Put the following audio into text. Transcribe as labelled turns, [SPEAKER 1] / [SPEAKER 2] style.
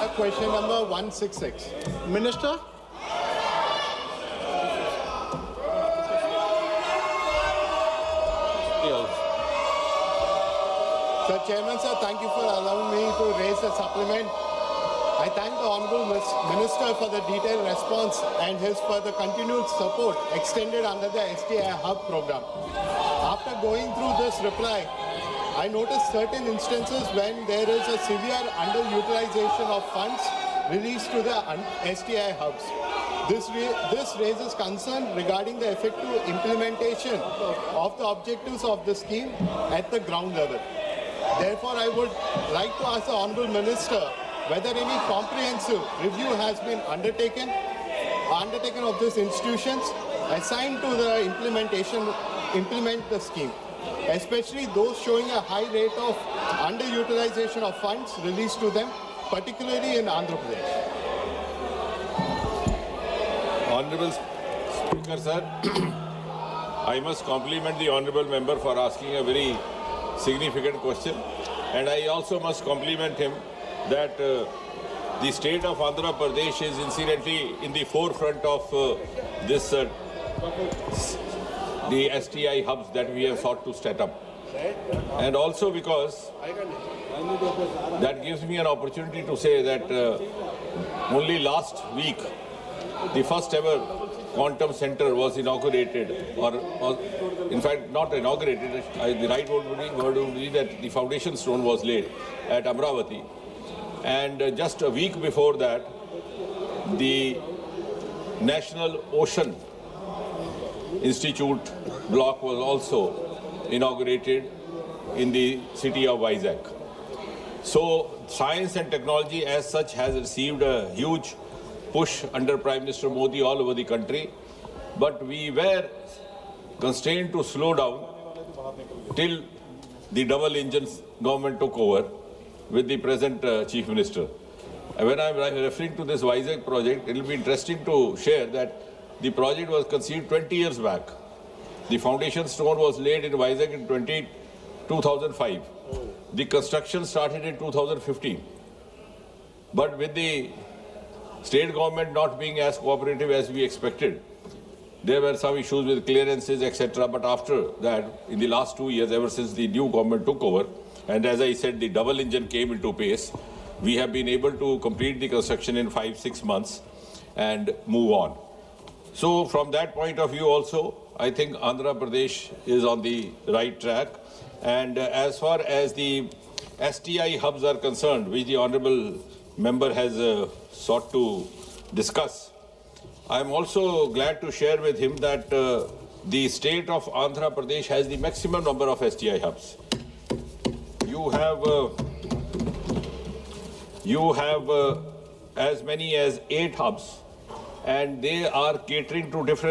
[SPEAKER 1] question number 166.
[SPEAKER 2] Minister?
[SPEAKER 1] Sir, Chairman, sir, thank you for allowing me to raise a supplement. I thank the Honourable Minister for the detailed response and for the continued support extended under the STI Hub program. After going through this reply, I noticed certain instances when there is a severe underutilization of funds released to the STI hubs. This raises concern regarding the effective implementation of the objectives of the scheme at the ground level. Therefore, I would like to ask the Honourable Minister whether any comprehensive review has been undertaken of these institutions assigned to the implement the scheme, especially those showing a high rate of underutilization of funds released to them, particularly in Andhra Pradesh.
[SPEAKER 3] Honourable Speaker, sir, I must compliment the Honourable Member for asking a very significant question, and I also must compliment him that the state of Andhra Pradesh is incidentally in the forefront of the STI hubs that we have sought to set up, and also because that gives me an opportunity to say that only last week the first ever Quantum Center was inaugurated, or in fact not inaugurated, the right word would be that the foundation stone was laid at Amravati. And just a week before that, the National Ocean Institute block was also inaugurated in the city of Vizag. So science and technology as such has received a huge push under Prime Minister Modi all over the country, but we were constrained to slow down till the double engine government took over with the present Chief Minister. And when I'm referring to this Vizag project, it will be interesting to share that the project was conceived 20 years back. The foundation stone was laid in Vizag in 2005. The construction started in 2015. But with the state government not being as cooperative as we expected, there were some issues with clearances, etc. But after that, in the last 2 years, ever since the new government took over, and as I said, the double engine came into pace, we have been able to complete the construction in 5-6 months and move on. So from that point of view also, I think Andhra Pradesh is on the right track. And as far as the STI hubs are concerned, which the Honourable Member has sought to discuss, I am also glad to share with him that the state of Andhra Pradesh has the maximum number of STI hubs. You have as many as 8 hubs, and they are catering to different